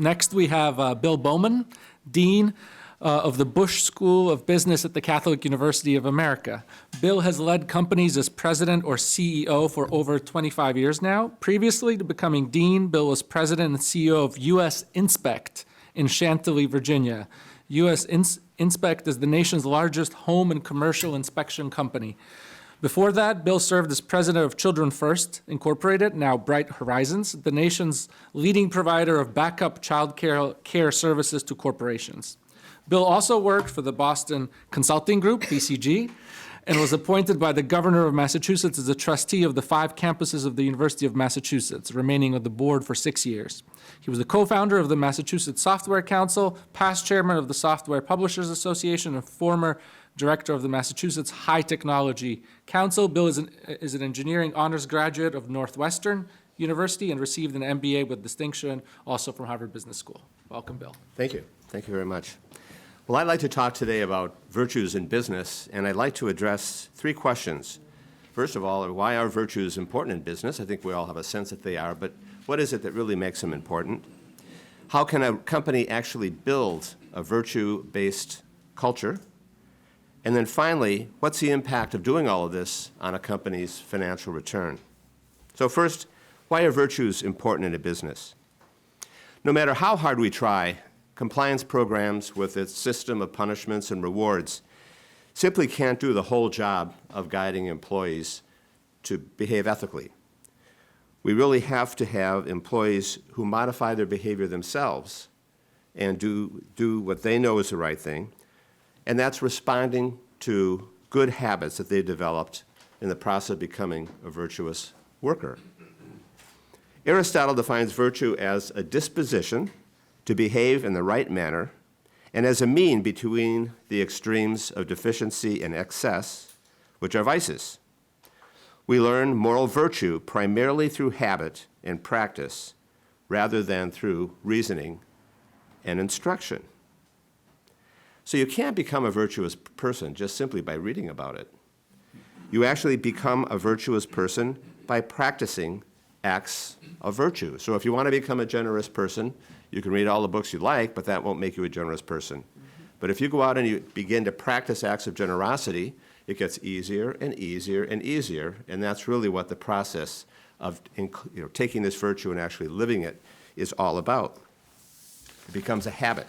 Next, we have Bill Bowman, Dean of the Busch School of Business at the Catholic University of America. Bill has led companies as president or CEO for over 25 years now. Previously to becoming dean, Bill was president and CEO of U.S. Inspect in Chantilly, Virginia. U.S. Inspect is the nation's largest home and commercial inspection company. Before that, Bill served as president of Children First Incorporated, now Bright Horizons, the nation's leading provider of backup child care services to corporations. Bill also worked for the Boston Consulting Group, BCG, and was appointed by the governor of Massachusetts as a trustee of the 5 campuses of the University of Massachusetts, remaining on the board for 6 years. He was the co-founder of the Massachusetts Software Council, past chairman of the Software Publishers Association, and former director of the Massachusetts High Technology Council. Bill is an engineering honors graduate of Northwestern University and received an MBA with distinction, also from Harvard Business School. Welcome, Bill. Thank you. Thank you very much. Well, I'd like to talk today about virtues in business, and I'd like to address 3 questions. First of all, why are virtues important in business? I think we all have a sense that they are, but what is it that really makes them important? How can a company actually build a virtue-based culture? And then finally, what's the impact of doing all of this on a company's financial return? So first, why are virtues important in a business? No matter how hard we try, compliance programs with its system of punishments and rewards simply can't do the whole job of guiding employees to behave ethically. We really have to have employees who modify their behavior themselves and do what they know is the right thing, and that's responding to good habits that they've developed in the process of becoming a virtuous worker. Aristotle defines virtue as a disposition to behave in the right manner and as a mean between the extremes of deficiency and excess, which are vices. We learn moral virtue primarily through habit and practice rather than through reasoning and instruction. So you can't become a virtuous person just simply by reading about it. You actually become a virtuous person by practicing acts of virtue. So if you want to become a generous person, you can read all the books you like, but that won't make you a generous person. But if you go out and you begin to practice acts of generosity, it gets easier and easier and easier, and that's really what the process of taking this virtue and actually living it is all about. It becomes a habit.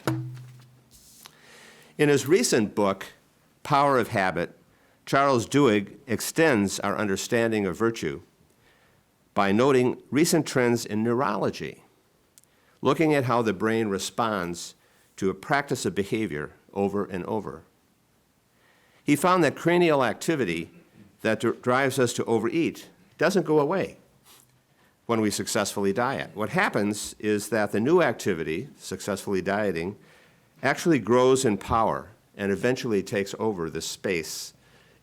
In his recent book, Power of Habit, Charles Duhigg extends our understanding of virtue by noting recent trends in neurology, looking at how the brain responds to a practice of behavior over and over. He found that cranial activity that drives us to overeat doesn't go away when we successfully diet. What happens is that the new activity, successfully dieting, actually grows in power and eventually takes over the space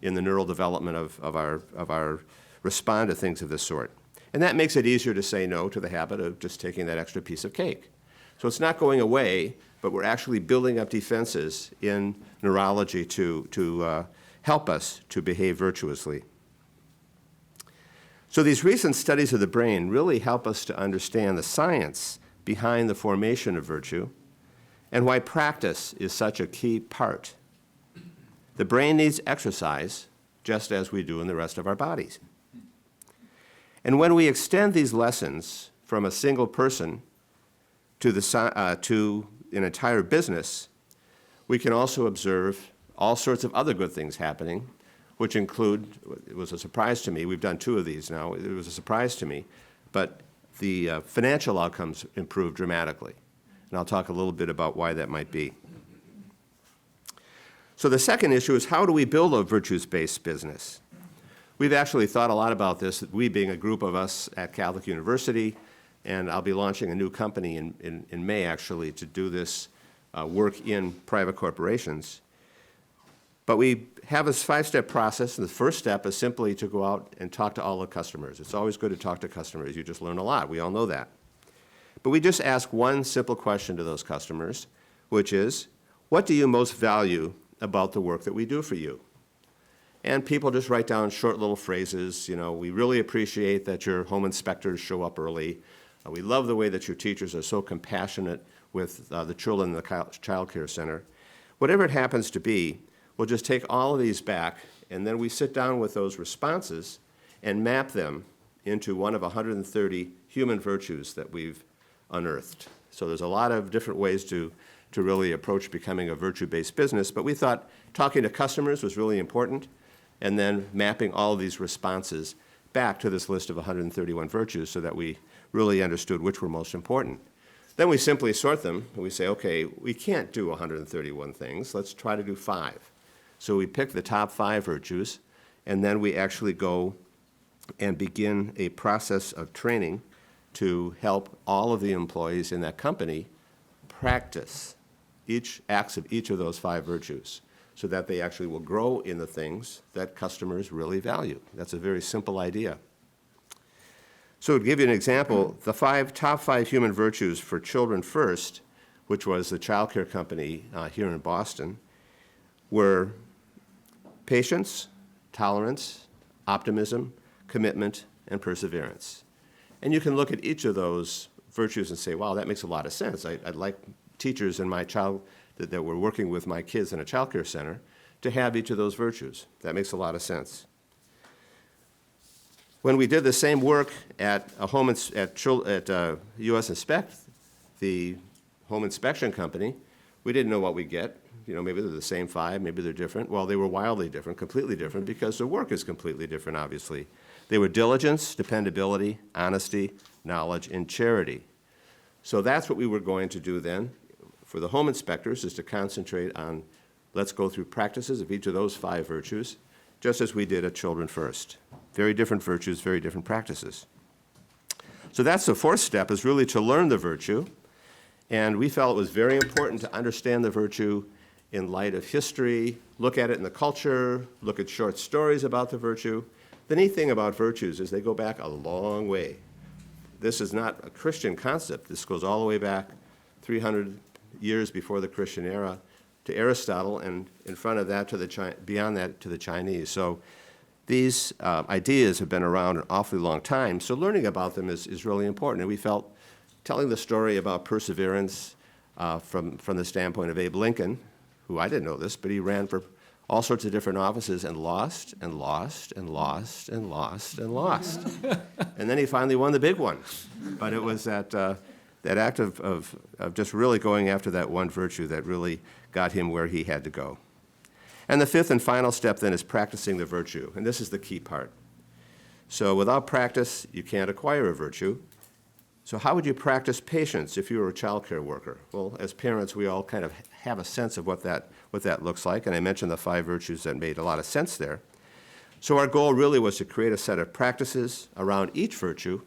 in the neural development of our respond to things of this sort. And that makes it easier to say no to the habit of just taking that extra piece of cake. So it's not going away, but we're actually building up defenses in neurology to help us to behave virtuously. So these recent studies of the brain really help us to understand the science behind the formation of virtue and why practice is such a key part. The brain needs exercise, just as we do in the rest of our bodies. And when we extend these lessons from a single person to an entire business, we can also observe all sorts of other good things happening, which include, it was a surprise to me, we've done 2 of these now, it was a surprise to me, but the financial outcomes improved dramatically. And I'll talk a little bit about why that might be. So the second issue is, how do we build a virtues-based business? We've actually thought a lot about this, we being a group of us at Catholic University, and I'll be launching a new company in May, actually, to do this work in private corporations. But we have this 5-step process, and the first step is simply to go out and talk to all the customers. It's always good to talk to customers. You just learn a lot. We all know that. But we just ask one simple question to those customers, which is, what do you most value about the work that we do for you? And people just write down short little phrases. We really appreciate that your home inspectors show up early. We love the way that your teachers are so compassionate with the children in the child care center. Whatever it happens to be, we'll just take all of these back, and then we sit down with those responses and map them into one of 130 human virtues that we've unearthed. So there's a lot of different ways to really approach becoming a virtue-based business, but we thought talking to customers was really important, and then mapping all of these responses back to this list of 131 virtues so that we really understood which were most important. Then we simply sort them, and we say, okay, we can't do 131 things, let's try to do 5. So we pick the top 5 virtues, and then we actually go and begin a process of training to help all of the employees in that company practice acts of each of those 5 virtues so that they actually will grow in the things that customers really value. That's a very simple idea. So to give you an example, the top 5 human virtues for Children First, which was the child care company here in Boston, were patience, tolerance, optimism, commitment, and perseverance. And you can look at each of those virtues and say, wow, that makes a lot of sense. I'd like teachers in my that were working with my kids in a child care center to have each of those virtues. That makes a lot of sense. When we did the same work at US Inspect, the home inspection company, we didn't know what we'd get. Maybe they're the same 5, maybe they're different. Well, they were wildly different, completely different, because the work is completely different, obviously. They were diligence, dependability, honesty, knowledge, and charity. So that's what we were going to do then for the home inspectors, is to concentrate on, let's go through practices of each of those 5 virtues, just as we did at Children First. Very different virtues, very different practices. So that's the 4th step, is really to learn the virtue. And we felt it was very important to understand the virtue in light of history, look at it in the culture, look at short stories about the virtue. The neat thing about virtues is they go back a long way. This is not a Christian concept. This goes all the way back 300 years before the Christian era to Aristotle, and in front of that beyond that to the Chinese. So these ideas have been around an awfully long time, so learning about them is really important. And we felt telling the story about perseverance from the standpoint of Abe Lincoln, who, I didn't know this, but he ran for all sorts of different offices and lost and lost and lost and lost and lost. And then he finally won the big one. But it was that act of just really going after that one virtue that really got him where he had to go. And the 5th and final step then is practicing the virtue. And this is the key part. So without practice, you can't acquire a virtue. So how would you practice patience if you were a child care worker? Well, as parents, we all kind of have a sense of what that looks like, and I mentioned the 5 virtues that made a lot of sense there. So our goal really was to create a set of practices around each virtue,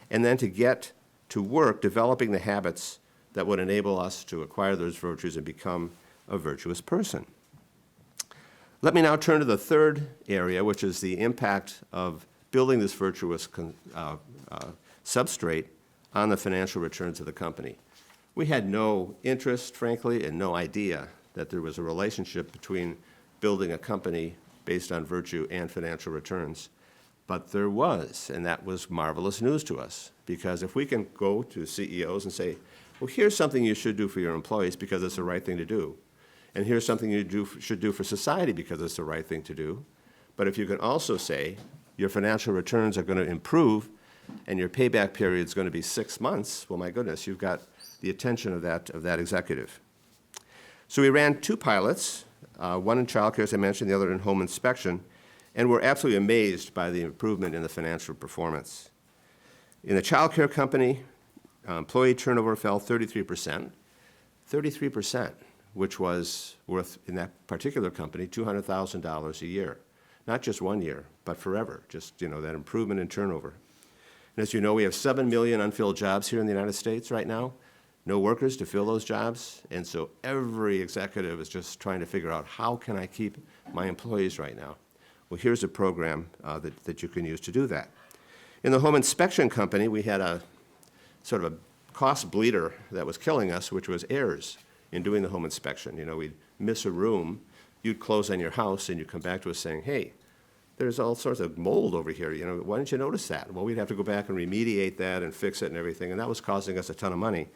and then to get to work developing the habits that would enable us to acquire those virtues and become a virtuous person. Let me now turn to the 3rd area, which is the impact of building this virtuous substrate on the financial returns of the company. We had no interest, frankly, and no idea that there was a relationship between building a company based on virtue and financial returns. But there was, and that was marvelous news to us, because if we can go to CEOs and say, well, here's something you should do for your employees because it's the right thing to do, and here's something you should do for society because it's the right thing to do, but if you can also say your financial returns are going to improve and your payback period is going to be 6 months, well, my goodness, you've got the attention of that executive. So we ran 2 pilots, one in child care, as I mentioned, the other in home inspection, and we're absolutely amazed by the improvement in the financial performance. In the child care company, employee turnover fell 33%, which was worth, in that particular company, $200,000 a year. Not just 1 year, but forever, just that improvement in turnover. And as you know, we have 7 million unfilled jobs here in the United States right now, no workers to fill those jobs, and so every executive is just trying to figure out, how can I keep my employees right now? Well, here's a program that you can use to do that. In the home inspection company, we had a sort of a cost bleeder that was killing us, which was errors in doing the home inspection. We'd miss a room, you'd close on your house, and you'd come back to us saying, hey, there's all sorts of mold over here, why didn't you notice that? Well, we'd have to go back and remediate that and fix it and everything, and that was costing us a ton of money.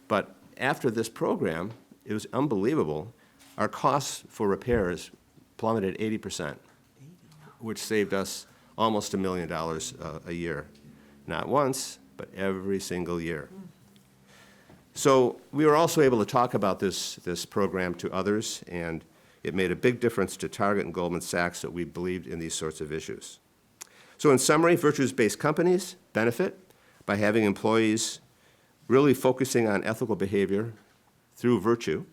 But after this program, it was unbelievable. Our costs for repairs plummeted 80%, which saved us almost $1 million a year. Not once, but every single year. So we were also able to talk about this program to others, and it made a big difference to Target and Goldman Sachs that we believed in these sorts of issues. So in summary, virtues-based companies benefit by having employees really focusing on ethical behavior through virtue.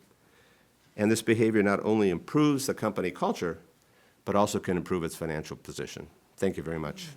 And this behavior not only improves the company culture, but also can improve its financial position. Thank you very much.